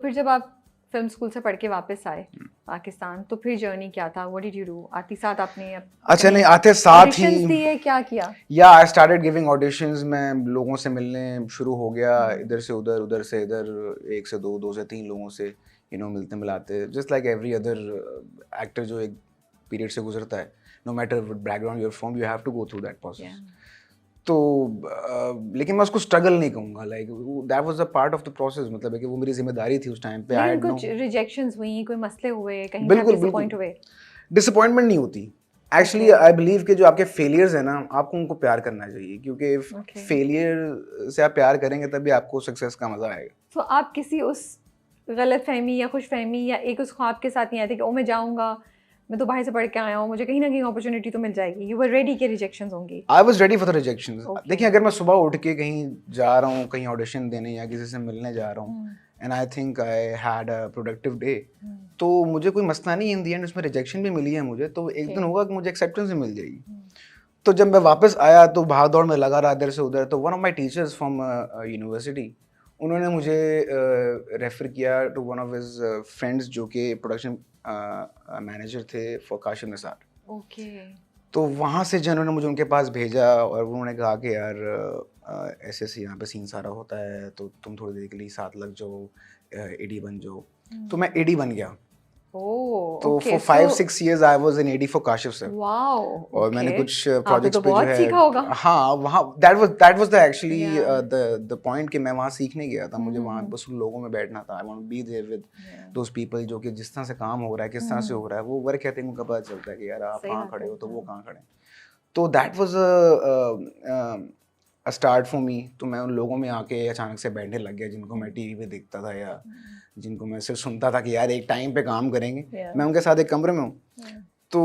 फिर जब आप फिल्म स्कूल से पढ़ के वापस आए पाकिस्तान, तो फिर जर्नी क्या था? What did you do? आते साथ आपने अच्छा नहीं, आते साथ ही ऑडिशंस दिए, क्या किया? या आई स्टार्टेड गिविंग ऑडिशंस। मैं लोगों से मिलने शुरू हो गया, इधर से उधर, उधर से इधर, एक से दो, दो से तीन लोगों से मिलते मिलाते, just like every other actor जो एक पीरियड से गुजरता है। No matter what background you are from, you have to go through that process. तो लेकिन मैं उसको स्ट्रगल नहीं कहूँगा, like that was a part of the process. मतलब है कि वो मेरी जिम्मेदारी थी उस टाइम पे। लेकिन कुछ रिजेक्शंस हुई, कोई मसले हुए, कहीं बिल्कुल आप डिसअपॉइंट हुए? डिसअपॉइंटमेंट नहीं होती एक्चुअली। आई बिलीव कि जो आपके फेलियर्स है ना, आपको उनको प्यार करना चाहिए, क्योंकि फेलियर से आप प्यार करेंगे तभी आपको सक्सेस का मजा आएगा। तो आप किसी उस गलत फहमी या खुश फहमी या एक उस ख्वाब के साथ नहीं आए थे कि ओ मैं जाऊंगा, मैं तो बाहर से पढ़ के आया हूँ, मुझे कहीं ना कहीं अपॉर्चुनिटी तो मिल जाएगी? यू वर रेडी कि रिजेक्शंस होंगी? I was ready for the rejections. देखिए, अगर मैं सुबह उठ के कहीं जा रहा हूँ, कहीं ऑडिशन देने या किसी से मिलने जा रहा हूँ, and I think I had a productive day, तो मुझे कोई मसला नहीं। इन द एंड उसमें रिजेक्शन भी मिली है मुझे, तो एक दिन होगा कि मुझे एक्सेप्टेंस भी मिल जाएगी। तो जब मैं वापस आया तो भाग दौड़ में लगा रहा इधर से उधर, तो one of my teachers from university, उन्होंने मुझे रेफर किया to one of his friends जो कि प्रोडक्शन मैनेजर थे फॉर काशिफ निसार। ओके। तो वहाँ से जिन्होंने मुझे उनके पास भेजा और उन्होंने कहा कि यार ऐसे ऐसे यहाँ पे सीन सारा होता है, तो तुम थोड़ी देर के लिए साथ लग जाओ, एडी बन जाओ। तो मैं एडी बन गया। तो for 5-6 years I was in AD for Kashif sir. Wow. और मैंने कुछ प्रोजेक्ट्स तो पे जो बहुत है, सीखा होगा। हाँ, वहाँ that was the actually the point कि मैं वहाँ सीखने गया था। मुझे वहाँ बस उन लोगों में बैठना था। I want to be there with those people जो कि जिस तरह से काम हो रहा है, किस तरह से हो रहा है, वो वर्क एथिक उनका पता चलता है कि यार आप कहाँ खड़े हो तो वो कहाँ खड़े हैं। तो that was a start for me. तो मैं उन लोगों में आके अचानक से बैठने लग गया जिनको मैं टीवी पे देखता था या जिनको मैं सिर्फ सुनता था कि यार एक टाइम पे काम करेंगे, मैं उनके साथ एक कमरे में हूँ। तो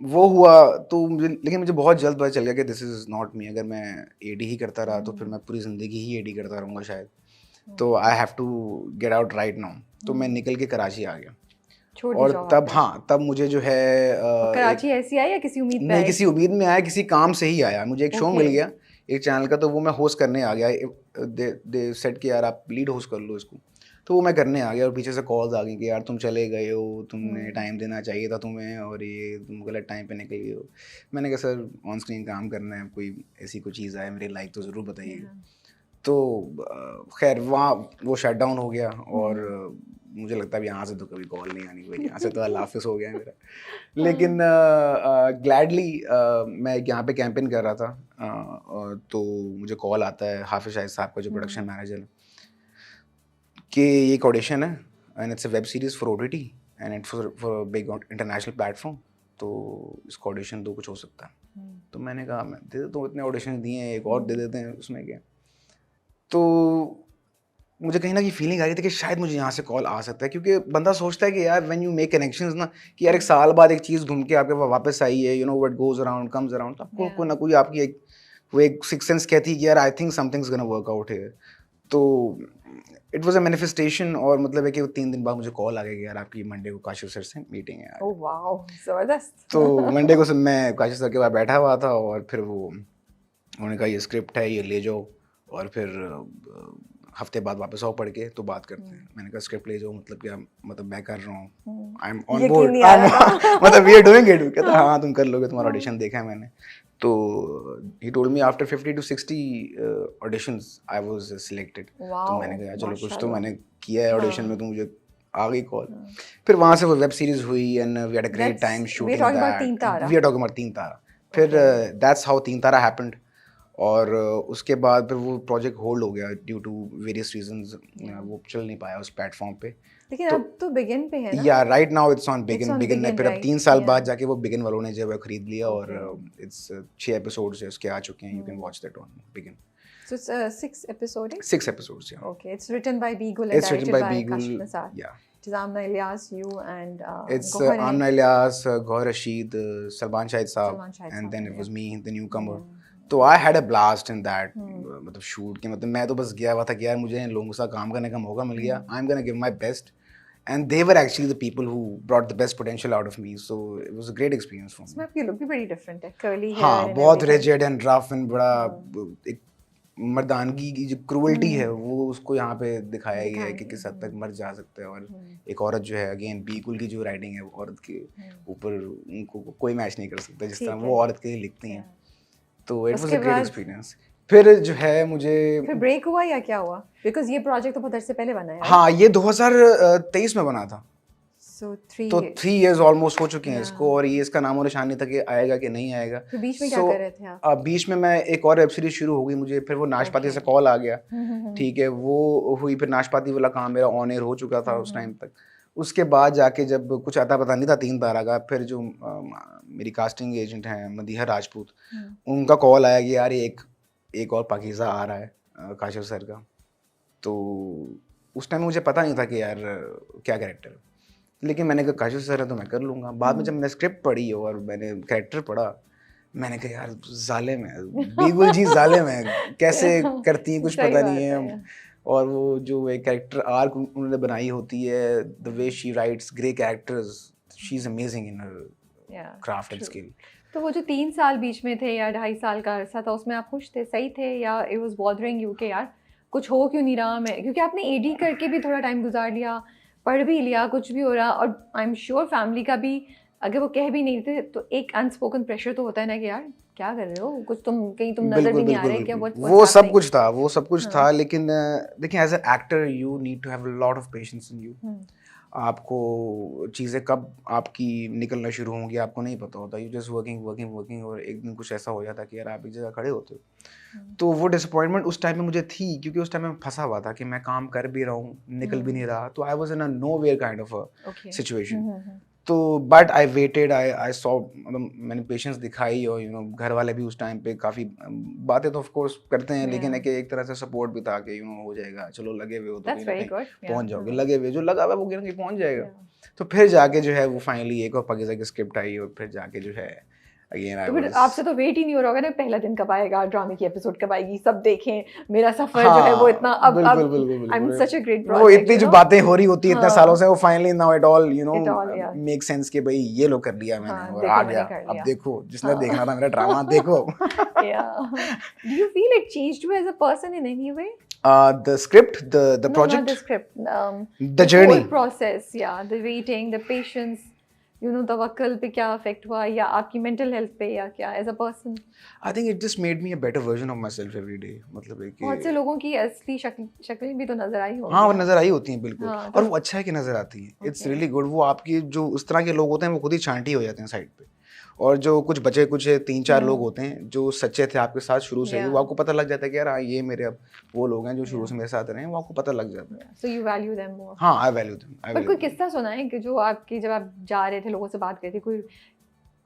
वो हुआ, तो लेकिन मुझे बहुत जल्द पता चल गया कि दिस इज़ नॉट मी। अगर मैं एडी ही करता रहा तो फिर मैं पूरी ज़िंदगी ही एडी करता रहूँगा शायद। तो I have to get out right now. तो मैं निकल के कराची आ गया। और तब तब मुझे जो है कराची ऐसी आया या किसी उम्मीद पे? नहीं, किसी उम्मीद में आया, किसी काम से ही आया। मुझे एक शो मिल गया एक चैनल का, तो वो मैं होस्ट करने आ गया। दे सेट कि यार आप लीड होस्ट कर लो इसको, तो वो मैं करने आ गया। और पीछे से कॉल्स आ गई कि यार तुम चले गए हो, तुमने टाइम देना चाहिए था तुम्हें, और ये तुम गलत टाइम पे निकल गए हो। मैंने कहा सर ऑन स्क्रीन काम करना है, कोई ऐसी कोई चीज़ आए मेरी लाइक तो ज़रूर बताइए। तो खैर वहाँ वो शट डाउन हो गया। और मुझे लगता है यहाँ से तो कभी कॉल नहीं आनी भाई, यहाँ से तो अल्लाह हाफिज़ हो गया है मेरा। लेकिन ग्लैडली मैं यहाँ पे कैंपेन कर रहा था, तो मुझे कॉल आता है हाफिज़ शाहिद साहब का, जो प्रोडक्शन मैनेजर है, कि ये एक ऑडिशन है and it's a web series for OTT and it's for big international platform, तो इसका ऑडिशन दो, कुछ हो सकता है। तो मैंने कहा मैं दे देता हूँ, इतने ऑडिशन दिए हैं, एक और दे देते हैं, उसमें क्या। तो मुझे कहीं ना कहीं फीलिंग आ रही थी कि शायद मुझे यहाँ से कॉल आ सकता है, क्योंकि बंदा सोचता है कि यार व्हेन यू मेक कनेक्शंस ना, कि यार एक साल बाद एक चीज़ घूम के आपके वापस आई है, you know what goes around comes around, तो आपको कोई ना कोई आपकी एक वो एक सिक्स सेंस कहती है कि यार I think something's gonna work out here. तो इट वाज अ मैनिफेस्टेशन। और मतलब है कि 3 दिन बाद मुझे कॉल आ गया कि यार आपकी मंडे को काशिफ सर से मीटिंग है यार। ओह वाओ, जबरदस्त। तो मंडे को मैं काशिफ सर के पास बैठा हुआ था, और फिर वो उन्होंने कहा ये स्क्रिप्ट है, ये ले जाओ, और फिर हफ्ते बाद वापस आओ पढ़ के तो बात करते हैं। मैंने कहा स्क्रिप्ट ले जाओ मतलब क्या, मतलब मैं कर रहा हूँ, आई एम ऑन बोर्ड, मतलब वी आर डूइंग इट। कहता हाँ तुम कर लोगे, तुम्हारा ऑडिशन देखा है मैंने। तो he told me after 50 to 60 auditions I was selected. तो मैंने कहा चलो कुछ तो मैंने किया है ऑडिशन में, तो मुझे आ गई कॉल। फिर वहाँ से वो वेब सीरीज हुई and we had a great time shooting that. We are talking about Teen Tara. फिर दैट्स हाउ तीन तारा हैपेंड। और उसके बाद फिर वो प्रोजेक्ट होल्ड हो गया ड्यू टू वेरियस रीजंस, वो चल नहीं पाया उस प्लेटफॉर्म पे। लेकिन अब तो बिगिन पे है ना? या right now it's on begin ने फिर अब 3 साल बाद जाके वो बिगिन वालों ने जो है खरीद लिया, और इट्स 6 एपिसोड्स है उसके आ चुके हैं, you can watch that on begin. So it's 6 episodes? 6 episodes, yeah. Okay, it's written by Beagle and directed by Kashif Nisar. Yeah. It is Amna Ilyas, you and it's Amna Ilyas, Gohar Rashid, Salman Shahid Saab, and then it was me, the newcomer. तो I had a blast in that मतलब shoot के, मतलब मैं तो बस गया हुआ था कि यार मुझे इन लोगों के साथ काम करने का मौका मिल गया, I am gonna give my best, and they were actually the people who brought the best potential out of me, so it was a great experience for me. इसमें आपकी लुक भी बड़ी डिफरेंट है, कर्ली हेयर, हाँ बहुत rigid and rough and बड़ा एक मर्दानगी की जो क्रूअल्टी है वो उसको यहाँ पे दिखाया गया है कि किस हद तक दिखाएंगे। मर्द जा सकते हैं। और एक औरत जो है, अगेन बिल्कुल की जो राइटिंग है वो औरत के ऊपर उनको कोई मैच नहीं कर सकता जिस तरह ठीक वो है। औरत के लिए लिखती हैं। तो इट वाज उसके अ ग्रेट बाद एक्सपीरियंस। फिर जो है मुझे फिर ब्रेक हुआ या क्या हुआ? बिकॉज ये प्रोजेक्ट तो बहुत अरसे पहले बना है, हाँ, ये 2023 में बना था, सो 3 तो 3 इयर्स ऑलमोस्ट हो चुके हैं या इसको, और ये इसका नामो निशान नहीं था कि आएगा कि नहीं आएगा। फिर बीच में क्या सो कर रहे थे आप? बीच में मैं एक और वेब सीरीज शुरू हो गई मुझे, फिर वो नाशपाती से Okay. कॉल आ गया। हम्म। ठीक है, वो हुई, फिर नाशपाती वाला काम मेरा ऑन एयर हो चुका था उस टाइम तक। उसके बाद जाके जब कुछ आता पता नहीं था 3 तारा का, फिर जो मेरी कास्टिंग एजेंट हैं मदीहा राजपूत, उनका कॉल आया कि यार ये एक और पाकीज़ा आ रहा है काशिफ सर का। तो उस टाइम मुझे पता नहीं था कि यार क्या कैरेक्टर है, लेकिन मैंने कहा काशिफ सर है तो मैं कर लूँगा। बाद में जब मैंने स्क्रिप्ट पढ़ी और मैंने कैरेक्टर पढ़ा, मैंने कहा यार जालिम है, बिगुल जी जालिम है, कैसे करती हैं कुछ सही पता बात नहीं है है। यार। और वो जो एक कैरेक्टर आर्क उन्होंने बनाई होती है, the way she writes grey characters, she is amazing in her Yeah, craft and true. Skill. तो वो जो 3 साल बीच में थे या 2.5 साल का अरसा था, उसमें आप खुश थे, सही थे, या इट वाज बॉदरिंग यू कि यार कुछ हो क्यों नहीं रहा? मैं क्योंकि आपने एडी करके भी थोड़ा टाइम गुजार लिया, पढ़ भी लिया, कुछ भी हो रहा, और आई एम श्योर फैमिली का भी अगर वो कह भी नहीं थे तो एक अनस्पोकन प्रेशर तो होता है ना कि यार क्या कर रहे हो, कुछ तुम कहीं तुम नजर भी नहीं आ रहे क्या? वो सब कुछ था, वो सब कुछ हाँ। था, लेकिन देखिए as an actor you need to have a lot of patience in you. आपको चीज़ें कब आपकी निकलना शुरू होंगी आपको नहीं पता होता, you just working working working, और एक दिन कुछ ऐसा हो जाता कि यार आप एक जगह खड़े होते हो। तो वो डिसअपॉइंटमेंट उस टाइम में मुझे थी, क्योंकि उस टाइम में फंसा हुआ था कि मैं काम कर भी रहा हूँ, निकल भी नहीं रहा, तो I was in a nowhere kind of a situation. तो but I waited, I saw, मतलब मैंने पेशेंस दिखाई, और घर वाले भी उस टाइम पे काफ़ी बातें तो ऑफ कोर्स करते हैं, लेकिन एक तरह से सपोर्ट भी था कि हो जाएगा, चलो लगे हुए हो तो कहीं ना कहीं पहुंच जाओगे, लगे हुए जो लगा हुआ वो कहीं ना कहीं पहुंच जाएगा। तो फिर जाके जो है वो फाइनली एक और पाकिस्तान की स्क्रिप्ट आई, और फिर जाके जो है अगेन आई तो फिर वाज, आपसे तो वेट ही नहीं हो रहा होगा ना, पहला दिन कब आएगा, ड्रामे की एपिसोड कब आएगी, सब देखें मेरा सफर जो है वो इतना अब I am such a great वो प्रोजेक्ट, इतनी जो बातें हो रही होती है इतने सालों से, वो finally now it all it all या मेक सेंस कि भाई ये लो कर लिया मैंने, हाँ और आ देखो गया, मैंने कर अब लिया। देखो जिसने देखना था मेरा ड्रामा देखो। Yeah. Do you feel it changed you as a person in any way? The script, the No, not project, the script. the journey. whole process, yeah, the waiting, the patience, तवक्कल पे क्या affect हुआ, या आपकी mental health पे, या क्या as a person? I think it just made me a better version of myself every day, मतलब है कि बहुत से लोगों की असली शक्लें भी तो नजर आई होंगी हाँ वो ना? नजर आई होती हैं बिल्कुल, हाँ, और तो वो अच्छा है कि नजर आती हैं, इट्स Okay. Really good. वो आपकी जो उस तरह के लोग होते हैं वो खुद ही छांटी हो जाते हैं साइड पे, और जो कुछ बचे कुछ 3-4 लोग होते हैं जो सच्चे थे आपके साथ शुरू से ही, वो Yeah. आपको पता लग जाता है कि यार हाँ, ये मेरे अब वो लोग हैं जो शुरू से मेरे साथ रहे हैं, वो आपको पता लग जाता है। So you value them more. हाँ, आई वैल्यू देम, आई पर वैल्यू कोई किस्सा सुना है कि जो आपकी, जब आप जा रहे थे लोगों से बात कर रहे थे,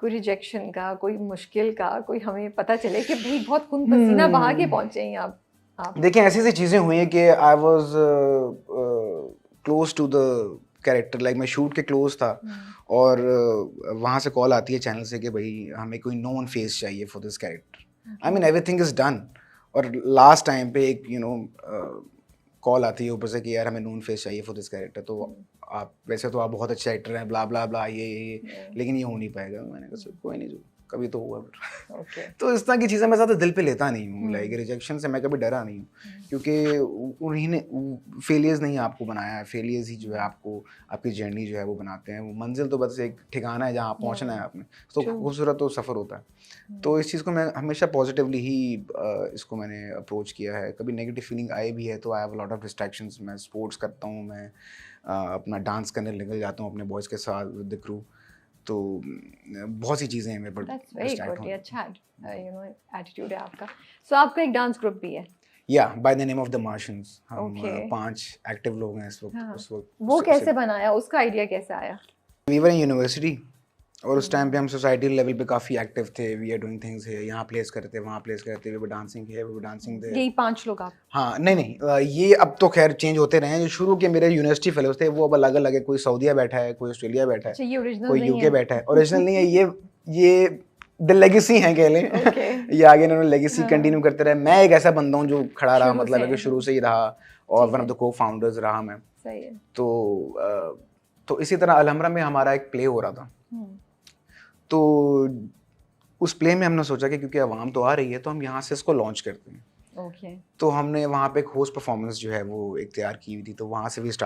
कोई रिजेक्शन का, कोई मुश्किल का, कोई हमें पता चले कि भाई बहुत खून पसीना बहा के पहुंचे हैं आप? देखिए ऐसी ऐसी चीज़ें हुई हैं कि I was close to the character, like मैं शूट के क्लोज था, और वहाँ से कॉल आती है चैनल से कि भाई हमें कोई नोन फेस चाहिए for this character. I mean everything is done, और लास्ट टाइम पे एक कॉल आती है ऊपर से कि यार हमें नोन फेस चाहिए फॉर दिस कैरेक्टर, तो आप वैसे तो आप बहुत अच्छे एक्टर हैं, ब्ला ब्ला ब्ला, ये लेकिन ये हो नहीं पाएगा। मैंने कहा सर कोई नहीं, जो कभी तो हुआ फिर। Okay. तो इस तरह की चीज़ें मैं ज़्यादा दिल पे लेता नहीं हूँ, लाइक रिजेक्शन से मैं कभी डरा नहीं हूँ, क्योंकि उन्हीं ने फेलियर्स नहीं आपको बनाया है, फेलियर्स ही जो है आपको आपकी जर्नी जो है वो बनाते हैं। वो मंजिल तो बस एक ठिकाना है जहाँ पहुँचना है आपने, तो खूबसूरत तो सफ़र होता है। तो इस चीज़ को मैं हमेशा पॉजिटिवली ही इसको मैंने अप्रोच किया है। कभी नेगेटिव फीलिंग आई भी है तो I have a lot of distractions. मैं स्पोर्ट्स करता हूँ, मैं अपना डांस करने निकल जाता हूँ अपने बॉयज़ के साथ विद द क्रू, तो बहुत सी चीज़ें हैं मेरे पर डिस्ट्रैक्ट होने। अच्छा एटीट्यूड है आपका। सो आपका एक डांस ग्रुप भी है? या by the name of the Martians. हम Okay. 5 एक्टिव लोग हैं इस वक्त। हाँ. उस वक्त वो कैसे बनाया, उसका आइडिया कैसे आया? वी वर इन यूनिवर्सिटी, और उस टाइम पे हम सोसाइटी लेवल पे काफ़ी एक्टिव थे। वी आर डूइंग थिंग्स है, यहाँ प्लेस करते वहाँ प्लेस करते, वी वर डांसिंग है, वी वर डांसिंग देयर। यही 5 लोग आप? हाँ नहीं, ये अब तो खैर चेंज होते रहे हैं। जो शुरू के मेरे यूनिवर्सिटी फेलोज थे वो अब अलग अलग है, कोई सऊदीया बैठा है, कोई ऑस्ट्रेलिया बैठा है, अच्छा, ये ओरिजिनल कोई नहीं यूके है? बैठा है। ओरिजिनल नहीं है ये द लेगेसी है कह लें। Okay. ये आगे इन्होंने लेगेसी कंटिन्यू करते रहे। मैं एक ऐसा बंदा हूँ जो खड़ा रहा, शुरू मतलब है से, कि शुरू से ही रहा, और वन ऑफ द को फाउंडर्स रहा मैं। सही है। तो इसी तरह अलहमरा में हमारा एक प्ले हो रहा था। तो उस प्ले में हमने सोचा कि क्योंकि आवाम तो आ रही है तो हम यहाँ से इसको लॉन्च करते हैं। ओके। तो हमने वहाँ पे एक होस्ट परफॉर्मेंस जो है वो एक तैयार की हुई थी, तो वहाँ से भी स्टार्ट